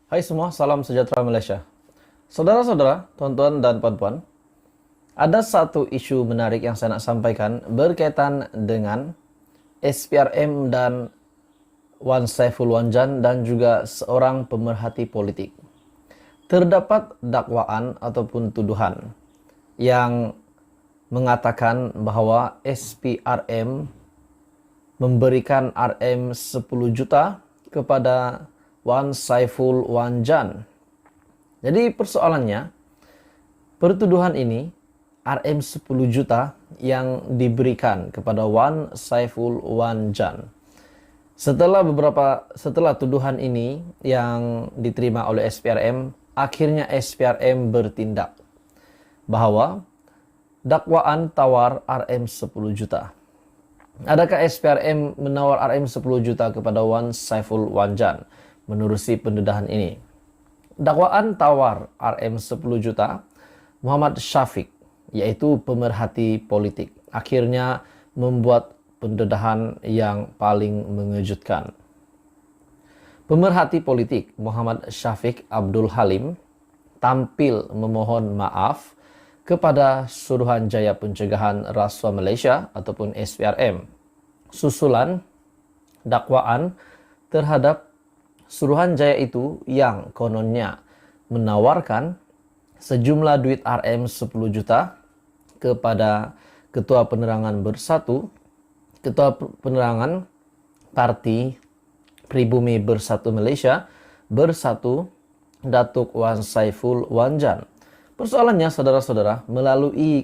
Hai semua, salam sejahtera Malaysia. Saudara-saudara, tuan-tuan dan puan-puan, ada satu isu menarik yang saya nak sampaikan berkaitan dengan SPRM dan Wan Saiful Wanjan dan juga seorang pemerhati politik. Terdapat dakwaan ataupun tuduhan yang mengatakan bahwa SPRM memberikan RM 10 juta kepada Wan Saiful Wanjan. Jadi persoalannya, pertuduhan ini RM 10 juta yang diberikan kepada Wan Saiful Wanjan. Setelah tuduhan ini yang diterima oleh SPRM, akhirnya SPRM bertindak bahwa dakwaan tawar RM 10 juta. Adakah SPRM menawar RM 10 juta kepada Wan Saiful Wanjan menerusi pendedahan ini? Dakwaan tawar RM 10 juta Muhammad Syafiq, yaitu pemerhati politik, akhirnya membuat pendedahan yang paling mengejutkan. Pemerhati politik Muhammad Syafiq Abdul Halim tampil memohon maaf kepada Suruhanjaya Pencegahan Rasuah Malaysia ataupun SPRM susulan dakwaan terhadap Suruhanjaya itu yang kononnya menawarkan sejumlah duit RM 10 juta kepada Ketua Penerangan Bersatu, Ketua Penerangan Parti Pribumi Bersatu Malaysia, Bersatu Datuk Wan Saiful Wanjan. Persoalannya, saudara-saudara, melalui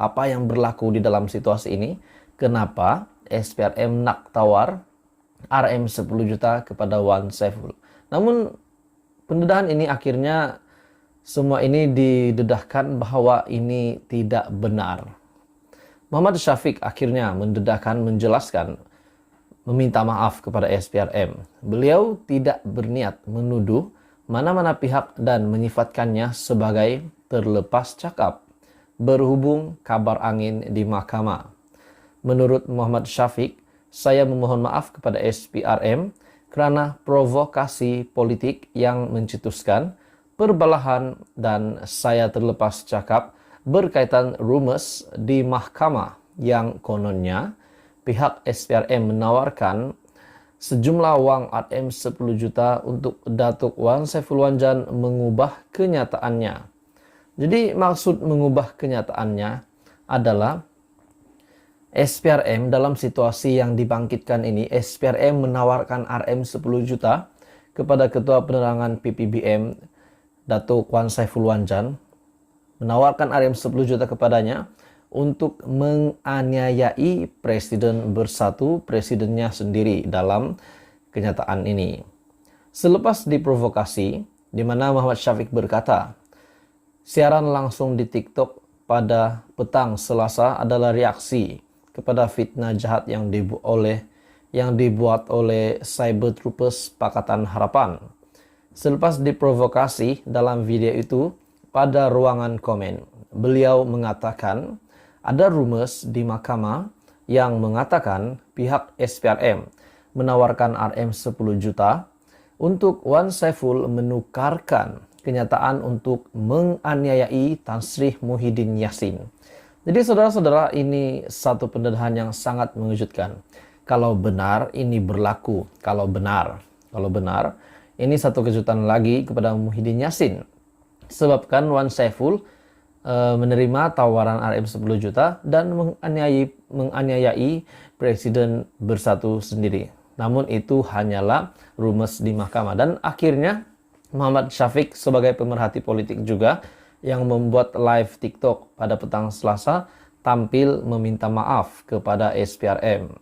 apa yang berlaku di dalam situasi ini, kenapa SPRM nak tawar RM 10 juta kepada Wan Saiful. Namun, pendedahan ini akhirnya semua ini didedahkan bahwa ini tidak benar. Muhammad Syafiq akhirnya mendedahkan, menjelaskan, meminta maaf kepada SPRM. Beliau tidak berniat menuduh mana-mana pihak dan menyifatkannya sebagai terlepas cakap berhubung kabar angin di mahkamah. Menurut Muhammad Syafiq, saya memohon maaf kepada SPRM kerana provokasi politik yang mencetuskan perbalahan dan saya terlepas cakap berkaitan rumus di mahkamah yang kononnya pihak SPRM menawarkan sejumlah wang RM 10 juta untuk Datuk Wan Saiful Wanjan mengubah kenyataannya. Jadi maksud mengubah kenyataannya adalah SPRM dalam situasi yang dibangkitkan ini, SPRM menawarkan RM 10 juta kepada Ketua Penerangan PPBM Datuk Wan Saiful Wanjan, menawarkan RM 10 juta kepadanya untuk menganiayai Presiden Bersatu, presidennya sendiri dalam kenyataan ini. Selepas diprovokasi, di mana Muhammad Syafiq berkata, siaran langsung di TikTok pada petang Selasa adalah reaksi kepada fitnah jahat yang dibuat oleh Cyber Troopers Pakatan Harapan. Selepas diprovokasi dalam video itu, pada ruangan komen, beliau mengatakan ada rumus di mahkamah yang mengatakan pihak SPRM menawarkan RM 10 juta untuk Wan Saiful menukarkan kenyataan untuk menganiayai Tan Sri Muhyiddin Yassin. Jadi saudara-saudara, ini satu pendedahan yang sangat mengejutkan. Kalau benar ini berlaku, kalau benar ini satu kejutan lagi kepada Muhyiddin Yassin. Sebabkan Wan Saiful menerima tawaran RM 10 juta dan menganiayai Presiden Bersatu sendiri. Namun itu hanyalah rumus di mahkamah. Dan akhirnya Muhammad Syafiq sebagai pemerhati politik juga yang membuat live TikTok pada petang Selasa tampil meminta maaf kepada SPRM.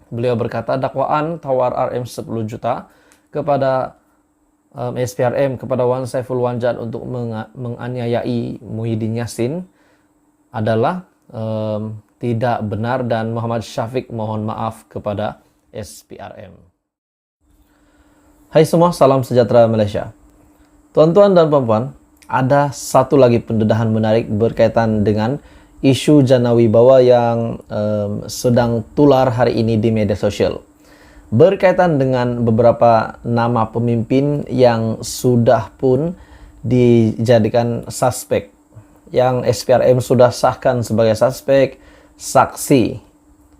Beliau berkata dakwaan tawar RM 10 juta kepada SPRM kepada Wan Saiful Wanjan untuk menganiayai Muhyiddin Yassin adalah tidak benar dan Muhammad Syafiq mohon maaf kepada SPRM. Hai semua, salam sejahtera Malaysia. Tuan-tuan dan puan-puan, ada satu lagi pendedahan menarik berkaitan dengan isu Jana Wibawa yang sedang tular hari ini di media sosial. berkaitan dengan beberapa nama pemimpin yang sudah pun dijadikan suspek, yang SPRM sudah sahkan sebagai suspek, saksi,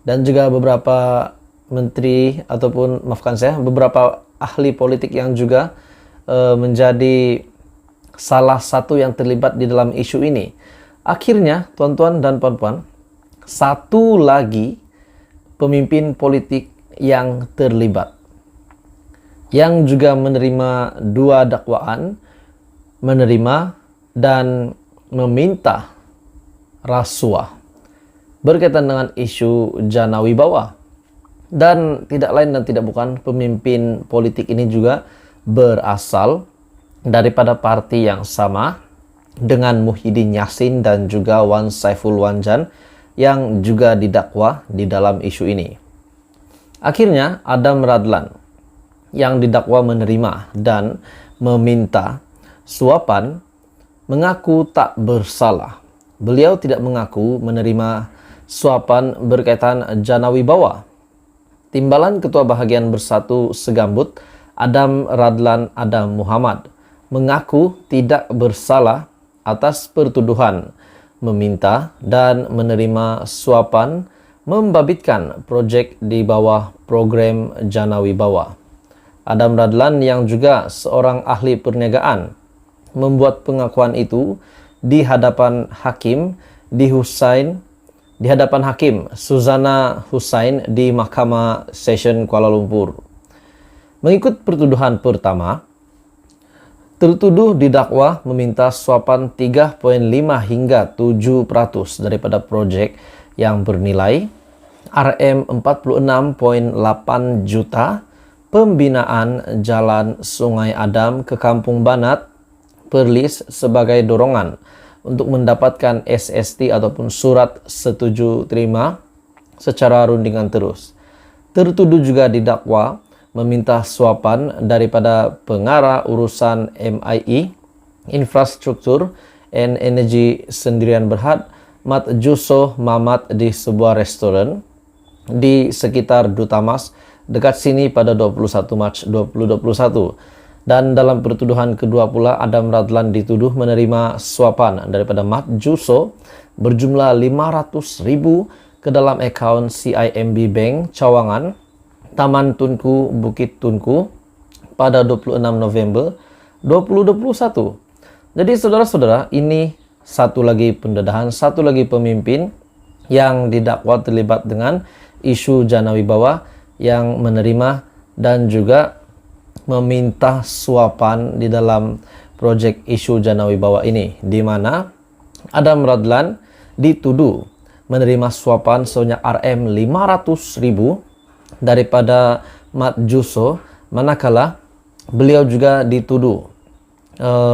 dan juga beberapa menteri ataupun beberapa ahli politik yang juga menjadi salah satu yang terlibat di dalam isu ini. Akhirnya, tuan-tuan dan puan-puan, satu lagi pemimpin politik yang terlibat, yang juga menerima 2 dakwaan, menerima dan meminta rasuah berkaitan dengan isu Jana Wibawa. Dan tidak lain dan tidak bukan, pemimpin politik ini juga berasal daripada parti yang sama dengan Muhyiddin Yassin dan juga Wan Saiful Wanjan yang juga didakwa di dalam isu ini. Akhirnya Adam Radlan yang didakwa menerima dan meminta suapan mengaku tak bersalah. Beliau tidak mengaku menerima suapan berkaitan Jana Wibawa. Timbalan Ketua Bahagian Bersatu Segambut, Adam Radlan Adam Muhammad, mengaku tidak bersalah atas pertuduhan meminta dan menerima suapan membabitkan proyek di bawah program Jana Wibawa. Adam Radlan yang juga seorang ahli perniagaan membuat pengakuan itu di hadapan hakim di hadapan Hakim Suzana Hussain di Mahkamah Session Kuala Lumpur. Mengikut pertuduhan pertama, tertuduh didakwa meminta suapan 3,5 hingga 7% daripada proyek yang bernilai Rm46.8 juta pembinaan Jalan Sungai Adam ke Kampung Banat, Perlis sebagai dorongan untuk mendapatkan SST ataupun surat setuju terima secara rundingan terus. Tertuduh juga didakwa meminta suapan daripada pengarah urusan MIE, Infrastruktur and Energy Sendirian Berhad, Mat Juso Mamat di sebuah restoran di sekitar Dutamas dekat sini pada 21 Mac 2021. Dan dalam pertuduhan kedua pula, Adam Radlan dituduh menerima suapan daripada Mat Juso berjumlah 500.000 ke dalam akaun CIMB Bank Cawangan, Taman Tunku, Bukit Tunku pada 26 November 2021. Jadi saudara-saudara, ini satu lagi pendedahan, satu lagi pemimpin yang didakwa terlibat dengan isu Jana Wibawa yang menerima dan juga meminta suapan di dalam proyek isu Jana Wibawa ini, di mana Adam Radlan dituduh menerima suapan sebanyak Rm500.000 daripada Mat Juso, manakala beliau juga dituduh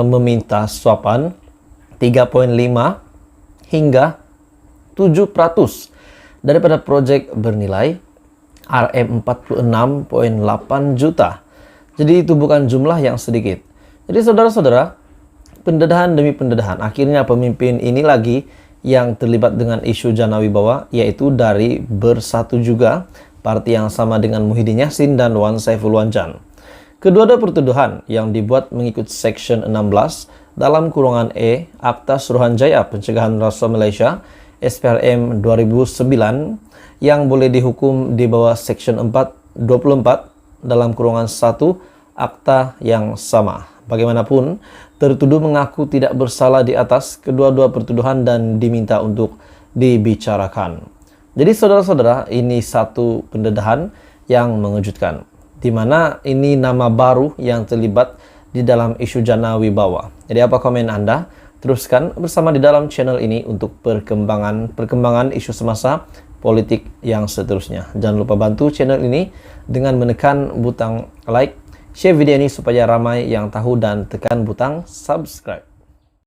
meminta suapan 3,5 hingga 7% daripada proyek bernilai Rm46.8 juta. Jadi itu bukan jumlah yang sedikit. Jadi saudara-saudara, pendedahan demi pendedahan, akhirnya pemimpin ini lagi yang terlibat dengan isu Jana Wibawa, yaitu dari Bersatu juga, parti yang sama dengan Muhyiddin Yassin dan Wan Saiful Wanjan. Kedua-dua pertuduhan yang dibuat mengikut Section 16 dalam kurungan E Akta Suruhanjaya Pencegahan Rasuah Malaysia SPRM 2009 yang boleh dihukum di bawah Section 24 dalam kurungan 1 akta yang sama. Bagaimanapun, tertuduh mengaku tidak bersalah di atas kedua-dua pertuduhan dan diminta untuk dibicarakan. Jadi saudara-saudara, ini satu pendedahan yang mengejutkan, di mana ini nama baru yang terlibat di dalam isu Jana Wibawa. Jadi apa komen Anda? Teruskan bersama di dalam channel ini untuk perkembangan isu semasa politik yang seterusnya. Jangan lupa bantu channel ini dengan menekan butang like, share video ini supaya ramai yang tahu, dan tekan butang subscribe.